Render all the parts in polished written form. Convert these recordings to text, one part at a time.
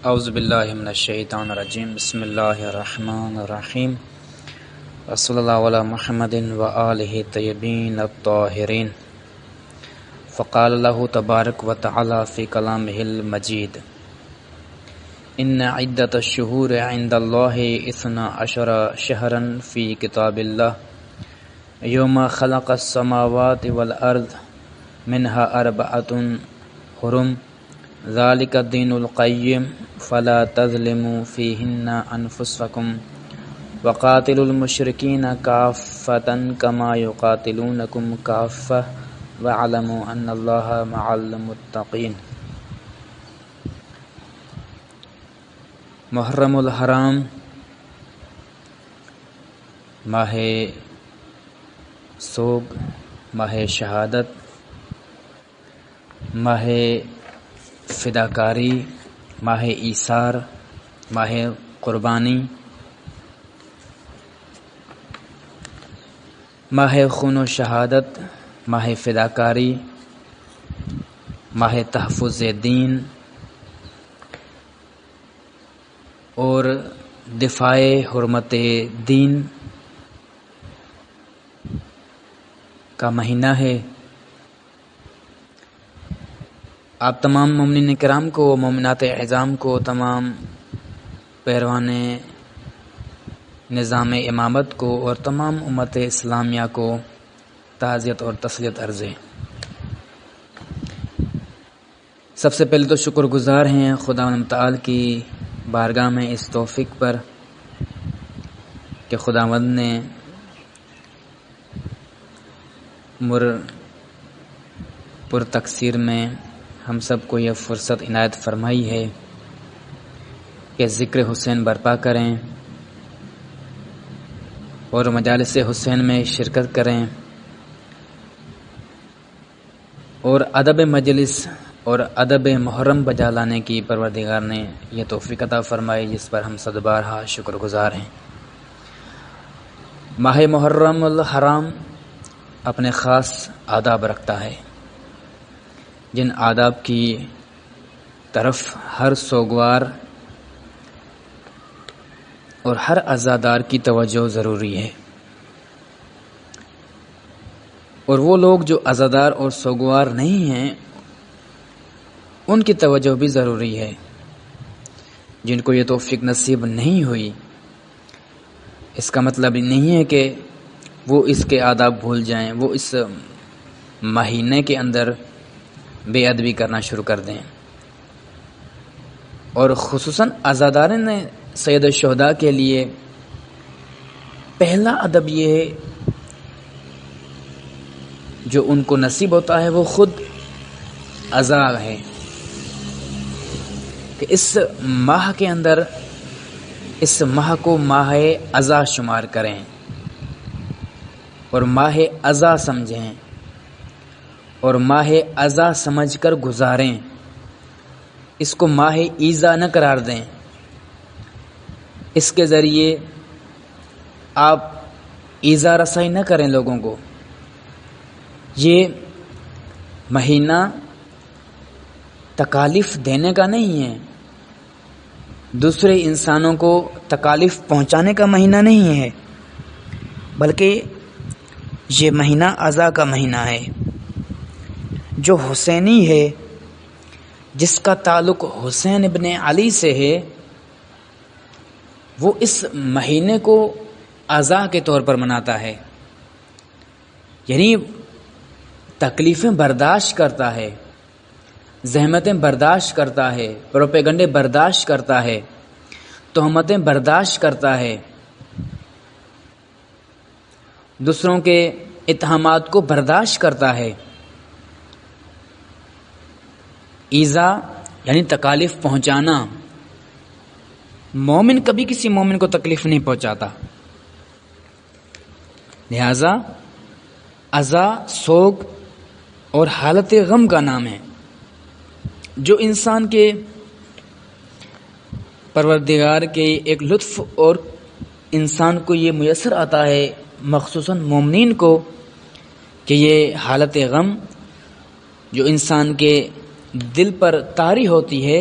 اعوذ باللہ من الشیطان الرجیم بسم اللہ الرحمن الرحیم وصلی اللہ علی محمد وآلہ طیبین الطاہرین فقال اللہ تبارک و تعالی فی کلامہ المجید ان عدۃ الشہور عند اللہ 12 شہرا فی کتاب اللہ یوم خلق السماوات والارض منها 4 حرم ذالک الدین القیم فلا تظلموا فیہن انفسکم وقاتلوا المشرکین کافۃ کما یقاتلونکم کافۃ واعلموا ان اللہ مع المتقین۔ محرم الحرام ماہ سوگ، ماہ شہادت، ماہ فداکاری، ماہ ایثار، ماہ قربانی، ماہ خون و شہادت، ماہ فداکاری، ماہ تحفظ دین اور دفاع حرمت دین کا مہینہ ہے۔ آپ تمام مومنین کرام کو، مومنات اعظام کو، تمام پیروان نظام امامت کو اور تمام امت اسلامیہ کو تعزیت اور تسلیت عرض ہے۔ سب سے پہلے تو شکر گزار ہیں خدا متعال کی بارگاہ میں اس توفیق پر کہ خداوند نے پر تقصیر میں ہم سب کو یہ فرصت عنایت فرمائی ہے کہ ذکر حسین برپا کریں اور مجالس حسین میں شرکت کریں اور ادب مجلس اور ادب محرم بجا لانے کی پروردگار نے یہ توفیق عطا فرمائی، جس پر ہم صد بارہا شکر گزار ہیں۔ ماہ محرم الحرام اپنے خاص آداب رکھتا ہے، جن آداب کی طرف ہر سوگوار اور ہر عزادار کی توجہ ضروری ہے، اور وہ لوگ جو عزادار اور سوگوار نہیں ہیں ان کی توجہ بھی ضروری ہے۔ جن کو یہ توفیق نصیب نہیں ہوئی، اس کا مطلب نہیں ہے کہ وہ اس کے آداب بھول جائیں، وہ اس مہینے کے اندر بے ادبی کرنا شروع کر دیں۔ اور خصوصاً عزادارین نے سید الشہداء کے لیے پہلا ادب یہ ہے جو ان کو نصیب ہوتا ہے، وہ خود عزا ہے کہ اس ماہ کے اندر اس ماہ کو ماہ عزا شمار کریں اور ماہ عزا سمجھیں اور ماہ عزا سمجھ کر گزاریں، اس کو ماہ ایذا نہ قرار دیں۔ اس کے ذریعے آپ ایذا رسائی نہ کریں لوگوں کو۔ یہ مہینہ تکالیف دینے کا نہیں ہے، دوسرے انسانوں کو تکالیف پہنچانے کا مہینہ نہیں ہے، بلکہ یہ مہینہ عزا کا مہینہ ہے۔ جو حسینی ہے، جس کا تعلق حسین ابن علی سے ہے، وہ اس مہینے کو عزا کے طور پر مناتا ہے، یعنی تکلیفیں برداشت کرتا ہے، زحمتیں برداشت کرتا ہے، پروپیگنڈے برداشت کرتا ہے، تہمتیں برداشت کرتا ہے، دوسروں کے اتہامات کو برداشت کرتا ہے۔ ایذا یعنی تکالیف پہنچانا، مومن کبھی کسی مومن کو تکلیف نہیں پہنچاتا، لہذا عزا سوگ اور حالت غم کا نام ہے۔ جو انسان کے پروردگار کے ایک لطف اور انسان کو یہ میسر آتا ہے، مخصوصاً مومنین کو، کہ یہ حالت غم جو انسان کے دل پر طاری ہوتی ہے،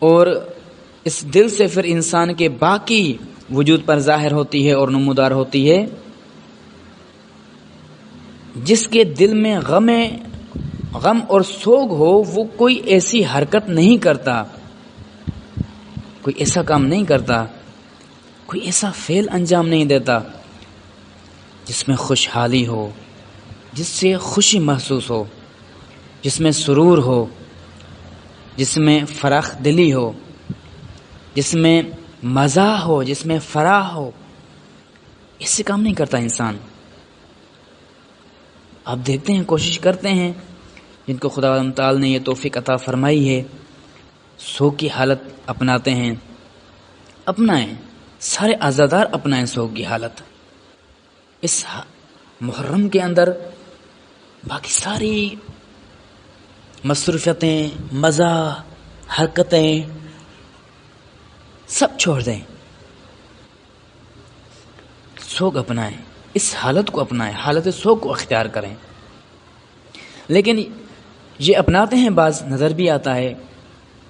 اور اس دل سے پھر انسان کے باقی وجود پر ظاہر ہوتی ہے اور نمودار ہوتی ہے. جس کے دل میں غم اور سوگ ہو وہ کوئی ایسی حرکت نہیں کرتا، کوئی ایسا کام نہیں کرتا، کوئی ایسا فعل انجام نہیں دیتا جس میں خوشحالی ہو، جس سے خوشی محسوس ہو، جس میں سرور ہو، جس میں فراخ دلی ہو، جس میں مزہ ہو، جس میں فرح ہو. ایسے کام نہیں کرتا انسان. آپ دیکھتے ہیں، کوشش کرتے ہیں جن کو خدا تعالی نے یہ توفیق عطا فرمائی ہے، سوگ کی حالت اپناتے ہیں. اپنائیں، سارے عزادار اپنائیں سوگ کی حالت. اس محرم کے اندر باقی ساری مصروفیتیں، مزہ، حرکتیں سب چھوڑ دیں، سوگ اپنائیں، اس حالت کو اپنائیں، حالت سوگ کو اختیار کریں. لیکن یہ اپناتے ہیں، بعض نظر بھی آتا ہے،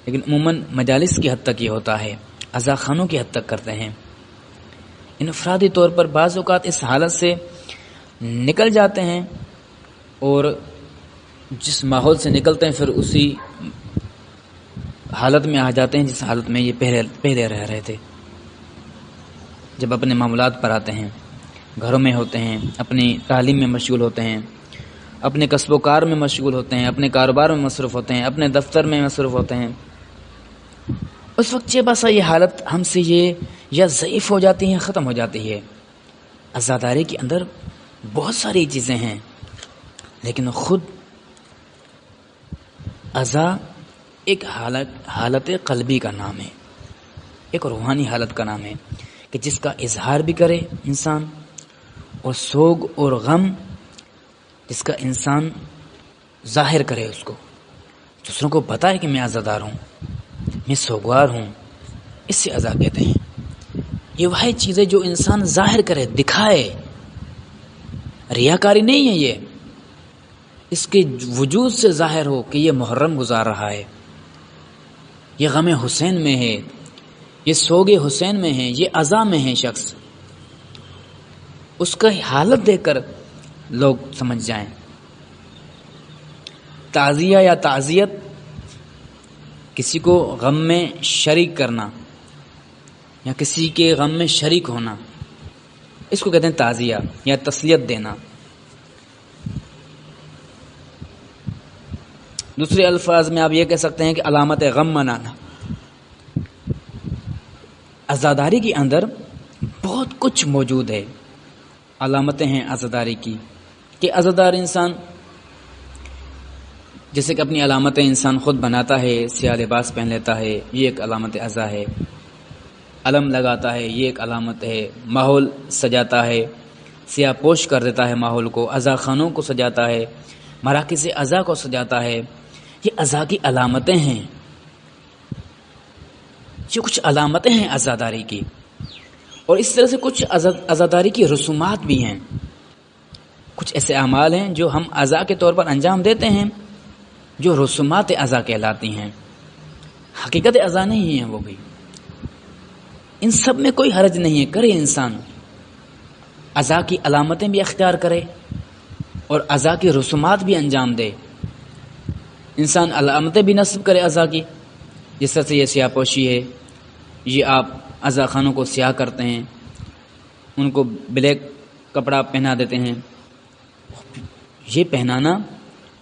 لیکن عموماً مجالس کی حد تک یہ ہوتا ہے، عزا خانوں کی حد تک کرتے ہیں. انفرادی طور پر بعض اوقات اس حالت سے نکل جاتے ہیں اور جس ماحول سے نکلتے ہیں پھر اسی حالت میں آ جاتے ہیں جس حالت میں یہ پہلے رہ رہے تھے. جب اپنے معاملات پر آتے ہیں، گھروں میں ہوتے ہیں، اپنی تعلیم میں مشغول ہوتے ہیں، اپنے کسب و کار میں مشغول ہوتے ہیں، اپنے کاروبار میں مصروف ہوتے ہیں، اپنے دفتر میں مصروف ہوتے ہیں، اس وقت یہ بسا یہ حالت ہم سے یہ یا ضعیف ہو جاتی ہے، ختم ہو جاتی ہے. عزاداری کے اندر بہت ساری چیزیں ہیں، لیکن خود عزا ایک حالت قلبی کا نام ہے، ایک روحانی حالت کا نام ہے کہ جس کا اظہار بھی کرے انسان، اور سوگ اور غم جس کا انسان ظاہر کرے، اس کو دوسروں کو بتائے کہ میں عزادار ہوں، میں سوگوار ہوں. اس سے عزا کہتے ہیں. یہ وہی چیزیں جو انسان ظاہر کرے، دکھائے. ریاکاری نہیں ہے، یہ اس کے وجود سے ظاہر ہو کہ یہ محرم گزار رہا ہے، یہ غم حسین میں ہے، یہ سوگ حسین میں ہے، یہ عزا میں ہے. شخص اس کا حالت دیکھ کر لوگ سمجھ جائیں. تعزیہ یا تعزیت، کسی کو غم میں شریک کرنا یا کسی کے غم میں شریک ہونا، اس کو کہتے ہیں تعزیہ یا تسلیت دینا. دوسرے الفاظ میں آپ یہ کہہ سکتے ہیں کہ علامت غم منانا. عزاداری کے اندر بہت کچھ موجود ہے، علامتیں ہیں عزاداری کی کہ عزادار انسان جیسے کہ اپنی علامتیں انسان خود بناتا ہے، سیاہ لباس پہن لیتا ہے، یہ ایک علامت عزا ہے. علم لگاتا ہے، یہ ایک علامت ہے. ماحول سجاتا ہے، سیاہ پوش کر دیتا ہے ماحول کو، عزا خانوں کو سجاتا ہے، مراکز عزا کو سجاتا ہے. یہ عزا کی علامتیں ہیں، یہ کچھ علامتیں ہیں عزاداری کی. اور اس طرح سے کچھ عزاداری کی رسومات بھی ہیں، کچھ ایسے اعمال ہیں جو ہم عزا کے طور پر انجام دیتے ہیں، جو رسومات عزا کہلاتی ہیں. حقیقت عزا نہیں ہے وہ بھی. ان سب میں کوئی حرج نہیں ہے، کرے انسان عزا کی علامتیں بھی اختیار کرے اور عزا کی رسومات بھی انجام دے. انسان علامتیں بھی نصب کرے عزا کی، جس طرح سے یہ سیاہ پوشی ہے، یہ آپ عزا خانوں کو سیاہ کرتے ہیں، ان کو بلیک کپڑا پہنا دیتے ہیں. یہ پہنانا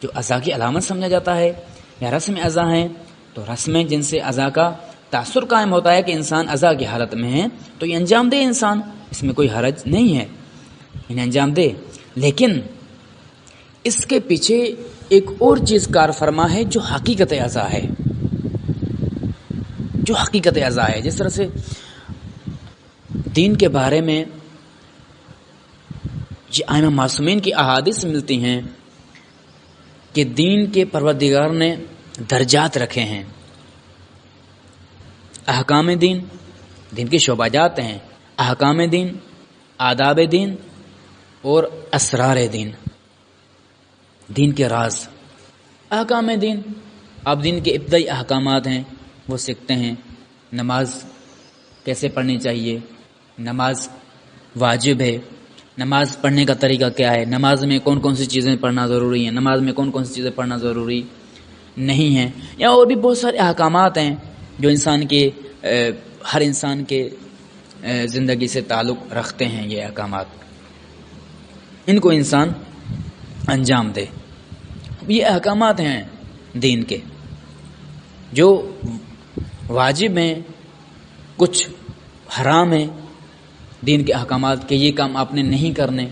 جو عزا کی علامت سمجھا جاتا ہے یا رسم عزا ہیں، تو رسمیں جن سے عزا کا تاثر قائم ہوتا ہے کہ انسان عزا کی حالت میں ہے تو یہ انجام دے انسان، اس میں کوئی حرج نہیں ہے، انہیں انجام دے. لیکن اس کے پیچھے ایک اور چیز کار فرما ہے جو حقیقت عزا ہے، جو حقیقت عزا ہے. جس طرح سے دین کے بارے میں یہ ائمہ معصومین کی احادیث ملتی ہیں کہ دین کے پروردگار نے درجات رکھے ہیں. احکام دین، دین کے شعبہ جات ہیں، احکام دین، آداب دین اور اسرار دین، دین کے راز. احکام دین، اب دین کے ابتدائی احکامات ہیں، وہ سیکھتے ہیں نماز کیسے پڑھنی چاہیے، نماز واجب ہے، نماز پڑھنے کا طریقہ کیا ہے، نماز میں کون کون سی چیزیں پڑھنا ضروری ہیں، نماز میں کون کون سی چیزیں پڑھنا ضروری نہیں ہیں، یا اور بھی بہت سارے احکامات ہیں جو انسان کے ہر انسان کے زندگی سے تعلق رکھتے ہیں۔ یہ احکامات ان کو انسان انجام دے۔ یہ احکامات ہیں دین کے جو واجب ہیں، کچھ حرام ہیں دین کے احکامات کے، یہ کام آپ نے نہیں کرنے،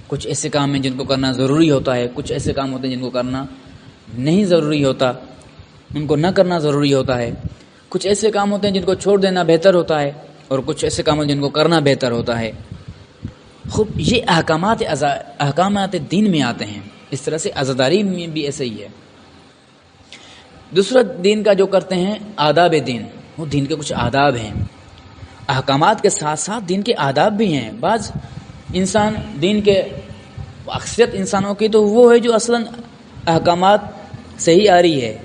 کچھ ایسے کام ہیں جن کو کرنا ضروری ہوتا ہے، کچھ ایسے کام ہوتے ہیں جن کو کرنا نہیں ضروری ہوتا، ان کو نہ کرنا ضروری ہوتا ہے، کچھ ایسے کام ہوتے ہیں جن کو چھوڑ دینا بہتر ہوتا ہے، اور کچھ ایسے کام ہوتے ہیں جن کو کرنا بہتر ہوتا ہے۔ خوب یہ احکامات دین میں آتے ہیں۔ اس طرح سے عزاداری میں بھی ایسے ہی ہے۔ دوسرا دین کا جو کرتے ہیں آداب دین، وہ دین کے کچھ آداب ہیں، احکامات کے ساتھ ساتھ دین کے آداب بھی ہیں۔ بعض انسان دین کے اکثریت انسانوں کی تو وہ ہے جو اصلاً احکامات سے ہی آ رہی ہے،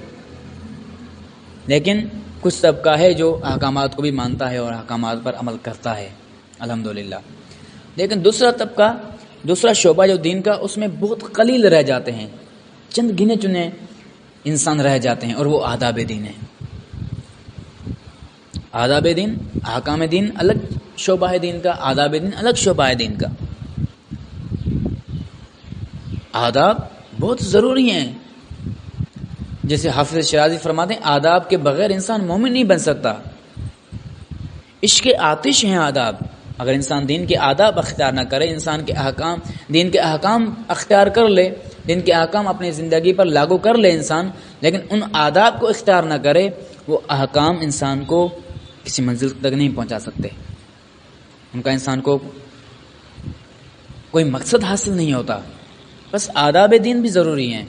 لیکن کچھ طبقہ ہے جو احکامات کو بھی مانتا ہے اور احکامات پر عمل کرتا ہے الحمدللہ، لیکن دوسرا طبقہ، دوسرا شعبہ جو دین کا، اس میں بہت قلیل رہ جاتے ہیں، چند گنے چنے انسان رہ جاتے ہیں، اور وہ آداب دین ہیں۔ آداب دین، احکام دین الگ شعبہ ہے دین کا، آداب دین الگ شعبہ ہے دین کا۔ آداب بہت ضروری ہیں، جیسے حافظ شیرازی فرماتے ہیں آداب کے بغیر انسان مومن نہیں بن سکتا۔ عشق آتش ہیں آداب، اگر انسان دین کے آداب اختیار نہ کرے، انسان کے احکام، دین کے احکام اختیار کر لے، دین کے احکام اپنی زندگی پر لاگو کر لے انسان، لیکن ان آداب کو اختیار نہ کرے، وہ احکام انسان کو کسی منزل تک نہیں پہنچا سکتے، ان کا انسان کو کوئی مقصد حاصل نہیں ہوتا۔ بس آداب دین بھی ضروری ہیں،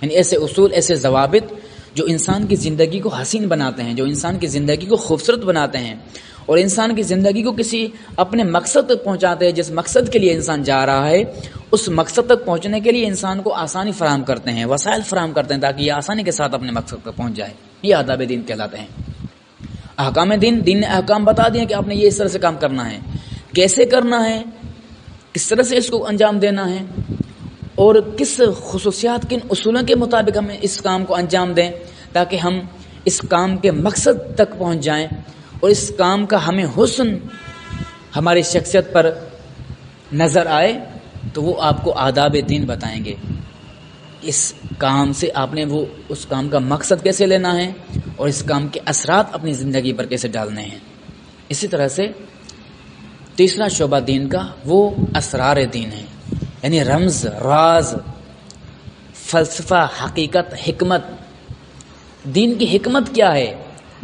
یعنی ایسے اصول، ایسے ضوابط جو انسان کی زندگی کو حسین بناتے ہیں، جو انسان کی زندگی کو خوبصورت بناتے ہیں، اور انسان کی زندگی کو کسی اپنے مقصد تک پہنچاتے ہیں۔ جس مقصد کے لیے انسان جا رہا ہے، اس مقصد تک پہنچنے کے لیے انسان کو آسانی فراہم کرتے ہیں، وسائل فراہم کرتے ہیں، تاکہ یہ آسانی کے ساتھ اپنے مقصد تک پہنچ جائے۔ یہ آداب دین کہلاتے ہیں۔ احکام دین، دین نے احکام بتا دیے کہ آپ نے یہ اس طرح سے کام کرنا ہے، کیسے کرنا ہے، کس طرح سے اس کو انجام دینا ہے، اور کس خصوصیات، کن اصولوں کے مطابق ہم اس کام کو انجام دیں تاکہ ہم اس کام کے مقصد تک پہنچ جائیں، اور اس کام کا ہمیں حسن ہماری شخصیت پر نظر آئے، تو وہ آپ کو آداب دین بتائیں گے۔ اس کام سے آپ نے وہ اس کام کا مقصد کیسے لینا ہے، اور اس کام کے اثرات اپنی زندگی پر کیسے ڈالنے ہیں۔ اسی طرح سے تیسرا شعبہ دین کا وہ اسرار دین ہے، یعنی رمز، راز، فلسفہ، حقیقت، حکمت۔ دین کی حکمت کیا ہے،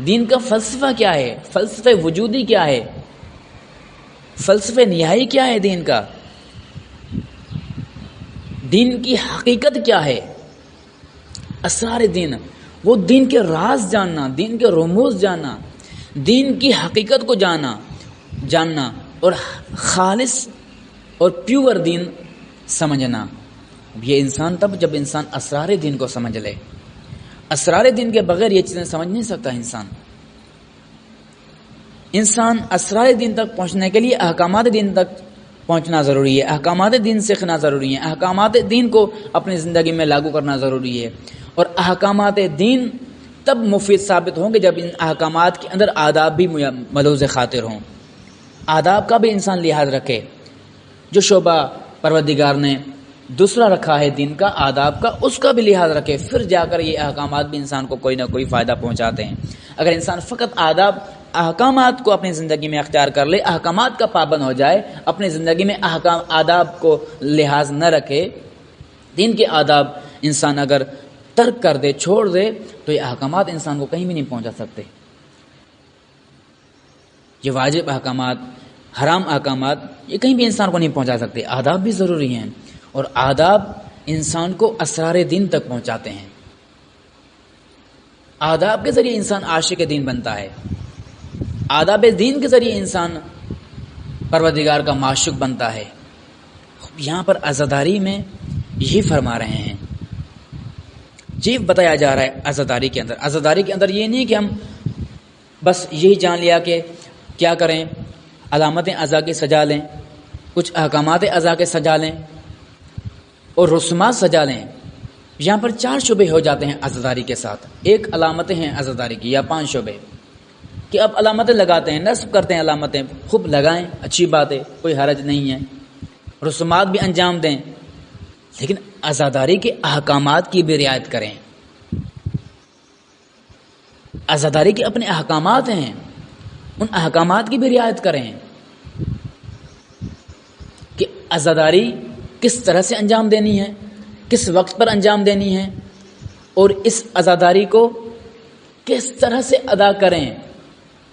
دین کا فلسفہ کیا ہے، فلسفہ وجودی کیا ہے، فلسفہ نہائی کیا ہے دین کا، دین کی حقیقت کیا ہے۔ اسرار دین، وہ دین کے راز جاننا، دین کے رموز جاننا، دین کی حقیقت کو جاننا اور خالص اور پیور دین سمجھنا۔ یہ انسان تب جب انسان اسرار دین کو سمجھ لے، اسرار دین کے بغیر یہ چیزیں سمجھ نہیں سکتا انسان اسرار دین تک پہنچنے کے لیے احکامات دین تک پہنچنا ضروری ہے، احکامات دین سیکھنا ضروری ہے، احکامات دین کو اپنی زندگی میں لاگو کرنا ضروری ہے، اور احکامات دین تب مفید ثابت ہوں گے جب ان احکامات کے اندر آداب بھی ملوز خاطر ہوں، آداب کا بھی انسان لحاظ رکھے۔ جو شعبہ پروردگار نے دوسرا رکھا ہے دین کا، آداب کا، اس کا بھی لحاظ رکھے، پھر جا کر یہ احکامات بھی انسان کو کوئی نہ کوئی فائدہ پہنچاتے ہیں۔ اگر انسان فقط احکامات کو اپنی زندگی میں اختیار کر لے، احکامات کا پابند ہو جائے، اپنی زندگی میں آداب کو لحاظ نہ رکھے، دین کے آداب انسان اگر ترک کر دے، چھوڑ دے، تو یہ احکامات انسان کو کہیں بھی نہیں پہنچا سکتے۔ یہ واجب احکامات، حرام احکامات، یہ کہیں بھی انسان کو نہیں پہنچا سکتے۔ آداب بھی ضروری ہیں، اور آداب انسان کو اسرار دین تک پہنچاتے ہیں۔ آداب کے ذریعے انسان عاشق دین بنتا ہے، آداب دین کے ذریعے انسان پروردگار کا معشوق بنتا ہے۔ یہاں پر عزاداری میں یہی فرما رہے ہیں، یہ بتایا جا رہا ہے عزاداری کے اندر. عزاداری کے اندر یہ نہیں کہ ہم بس یہی جان لیا کہ کیا کریں، علامتیں عزا کی سجا لیں، کچھ احکامات عزا کے سجا لیں اور رسومات سجا لیں. یہاں پر 4 شعبے ہو جاتے ہیں عزاداری کے ساتھ. ایک علامتیں ہیں عزاداری کی، یا 5 شعبے کہ اب علامتیں لگاتے ہیں، نصب کرتے ہیں علامتیں، خوب لگائیں، اچھی بات ہے، کوئی حرج نہیں ہے. رسومات بھی انجام دیں، لیکن عزاداری کے احکامات کی بھی رعایت کریں. عزاداری کے اپنے احکامات ہیں، ان احکامات کی بھی رعایت کریں کہ عزاداری کس طرح سے انجام دینی ہے، کس وقت پر انجام دینی ہے، اور اس عزاداری کو کس طرح سے ادا کریں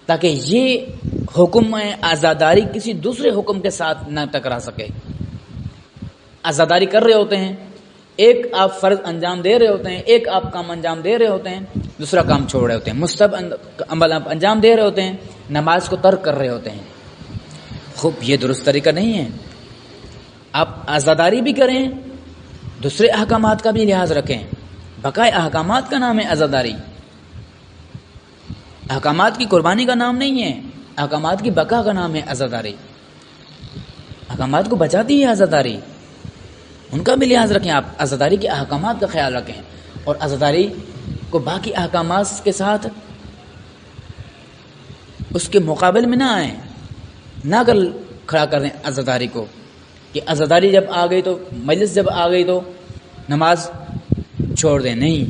تاکہ یہ حکم عزاداری کسی دوسرے حکم کے ساتھ نہ ٹکرا سکے. عزاداری کر رہے ہوتے ہیں، ایک آپ فرض انجام دے رہے ہوتے ہیں، ایک آپ کام انجام دے رہے ہوتے ہیں، دوسرا کام چھوڑ رہے ہوتے ہیں، مستحب عمل آپ انجام دے رہے ہوتے ہیں، نماز کو ترک کر رہے ہوتے ہیں. خوب یہ درست طریقہ نہیں ہے. آپ عزاداری بھی کریں، دوسرے احکامات کا بھی لحاظ رکھیں. بقائے احکامات کا نام ہے عزاداری، احکامات کی قربانی کا نام نہیں ہے، احکامات کی بقا کا نام ہے عزاداری. احکامات کو بچاتی ہے عزاداری، ان کا بھی لحاظ رکھیں. آپ عزاداری کے احکامات کا خیال رکھیں اور عزاداری کو باقی احکامات کے ساتھ اس کے مقابل میں نہ آئیں، نہ کر کھڑا کر دیں عزاداری کو کہ عزاداری جب آ گئی تو، مجلس جب آ گئی تو نماز چھوڑ دیں. نہیں،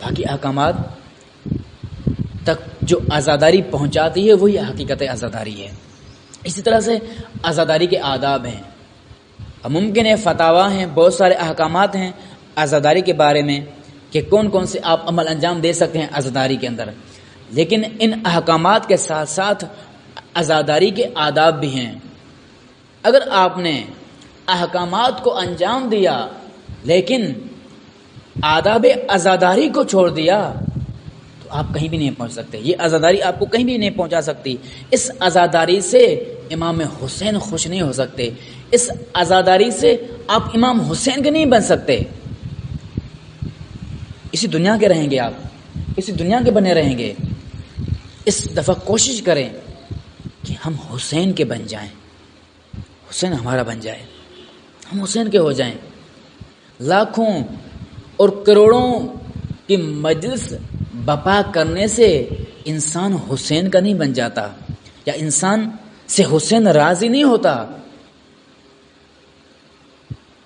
باقی احکامات تک جو عزاداری پہنچاتی ہے وہی حقیقت عزاداری ہے. اسی طرح سے عزاداری کے آداب ہیں. ممکن ہے فتاوا ہیں، بہت سارے احکامات ہیں عزاداری کے بارے میں کہ کون کون سے آپ عمل انجام دے سکتے ہیں عزاداری کے اندر، لیکن ان احکامات کے ساتھ ساتھ عزاداری کے آداب بھی ہیں. اگر آپ نے احکامات کو انجام دیا لیکن آداب عزاداری کو چھوڑ دیا تو آپ کہیں بھی نہیں پہنچ سکتے. یہ عزاداری آپ کو کہیں بھی نہیں پہنچا سکتی. اس عزاداری سے امام حسین خوش نہیں ہو سکتے، اس عزاداری سے آپ امام حسین کے نہیں بن سکتے. اسی دنیا کے رہیں گے، آپ اسی دنیا کے بنے رہیں گے. اس دفعہ کوشش کریں کہ ہم حسین کے بن جائیں، حسین ہمارا بن جائے، ہم حسین کے ہو جائیں. لاکھوں اور کروڑوں کی مجلس بپا کرنے سے انسان حسین کا نہیں بن جاتا، یا انسان سے حسین راضی نہیں ہوتا.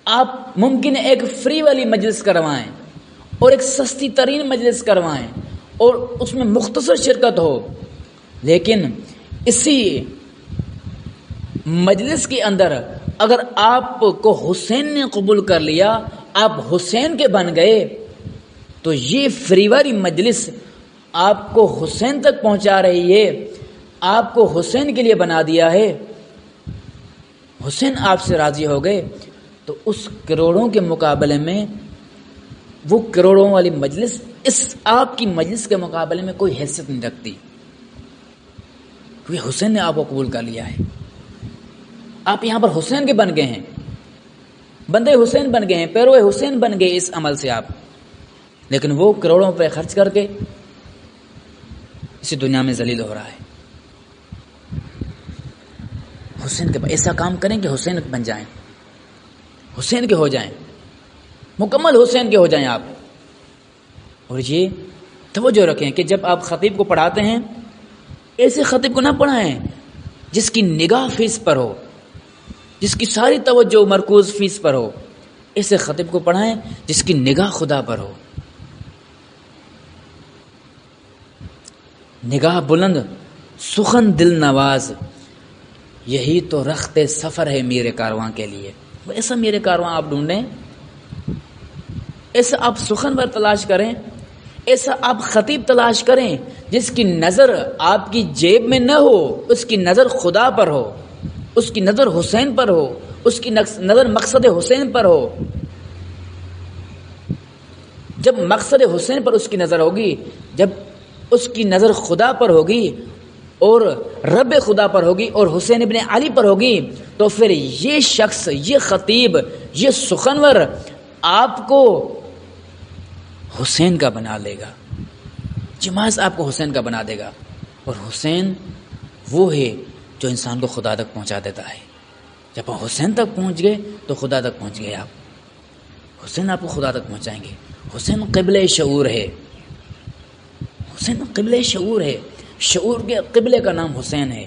آپ ممکن ہے ایک فری والی مجلس کروائیں اور ایک سستی ترین مجلس کروائیں اور اس میں مختصر شرکت ہو، لیکن اسی مجلس کے اندر اگر آپ کو حسین نے قبول کر لیا، آپ حسین کے بن گئے، تو یہ فری والی مجلس آپ کو حسین تک پہنچا رہی ہے، آپ کو حسین کے لیے بنا دیا ہے. حسین آپ سے راضی ہو گئے تو اس کروڑوں کے مقابلے میں وہ کروڑوں والی مجلس اس آپ کی مجلس کے مقابلے میں کوئی حیثیت نہیں رکھتی، کیونکہ حسین نے آپ کو قبول کر لیا ہے. آپ یہاں پر حسین کے بن گئے ہیں، بندے حسین بن گئے ہیں، پیرو حسین بن گئے اس عمل سے آپ. لیکن وہ کروڑوں پہ خرچ کر کے اسی دنیا میں ذلیل ہو رہا ہے. حسین کے ایسا کام کریں کہ حسین بن جائیں، حسین کے ہو جائیں، مکمل حسین کے ہو جائیں آپ. اور یہ توجہ رکھیں کہ جب آپ خطیب کو پڑھاتے ہیں، ایسے خطیب کو نہ پڑھائیں جس کی نگاہ فیس پر ہو، جس کی ساری توجہ مرکوز فیس پر ہو. ایسے خطیب کو پڑھائیں جس کی نگاہ خدا پر ہو. نگاہ بلند، سخن دل نواز، یہی تو رخت سفر ہے میرے کارواں کے لیے. ایسا میرے کارواں آپ ڈھونڈیں، ایسا آپ سخن ور تلاش کریں، ایسا آپ خطیب تلاش کریں جس کی نظر آپ کی جیب میں نہ ہو، اس کی نظر خدا پر ہو، اس کی نظر حسین پر ہو، اس کی نظر مقصد حسین پر ہو. جب مقصد حسین پر اس کی نظر ہوگی، جب اس کی نظر خدا پر ہوگی اور رب خدا پر ہوگی اور حسین ابن علی پر ہوگی، تو پھر یہ شخص، یہ خطیب، یہ سخنور آپ کو حسین کا بنا لے گا، یہ محض آپ کو حسین کا بنا دے گا. اور حسین وہ ہے جو انسان کو خدا تک پہنچا دیتا ہے. جب آپ حسین تک پہنچ گئے تو خدا تک پہنچ گئے. آپ حسین آپ کو خدا تک پہنچائیں گے. حسین قبلہ شعور ہے. حسین قبلہ شعور ہے. شعور کے قبلے کا نام حسین ہے.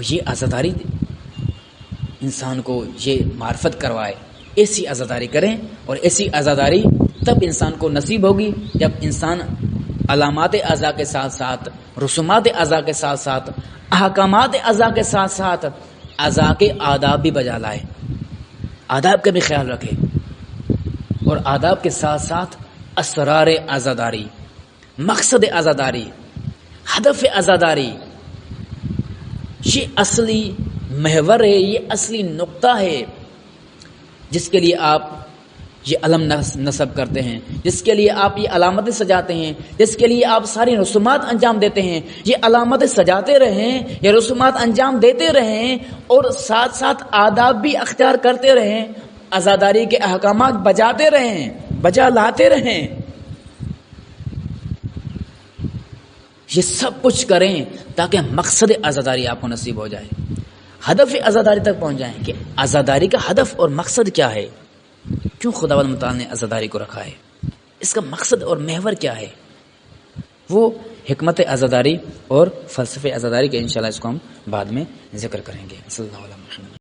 یہ عزاداری انسان کو یہ معرفت کروائے. ایسی عزاداری کریں، اور ایسی عزاداری تب انسان کو نصیب ہوگی جب انسان علامات اعضاء کے ساتھ ساتھ، رسومات اعضاء کے ساتھ ساتھ، احکامات اعضاء کے ساتھ ساتھ اعضاء کے آداب بھی بجا لائے. آداب کا بھی خیال رکھے، اور آداب کے ساتھ ساتھ اسرار عزاداری، مقصد عزاداری، ہدف عزاداری، یہ اصلی محور ہے، یہ اصلی نقطہ ہے جس کے لیے آپ یہ علم نصب کرتے ہیں، جس کے لیے آپ یہ علامتیں سجاتے ہیں، جس کے لیے آپ ساری رسومات انجام دیتے ہیں. یہ علامتیں سجاتے رہیں، یہ رسومات انجام دیتے رہیں، اور ساتھ ساتھ آداب بھی اختیار کرتے رہیں، عزاداری کے احکامات بجاتے رہیں، بجا لاتے رہیں. یہ سب کچھ کریں تاکہ مقصد عزاداری آپ کو نصیب ہو جائے، ہدف عزاداری تک پہنچ جائیں کہ عزاداری کا ہدف اور مقصد کیا ہے، کیوں خداوند متعال نے عزاداری کو رکھا ہے، اس کا مقصد اور محور کیا ہے. وہ حکمت عزاداری اور فلسفہ عزاداری کے انشاءاللہ اس کو ہم بعد میں ذکر کریں گے. صلی اللہ علیہ وسلم.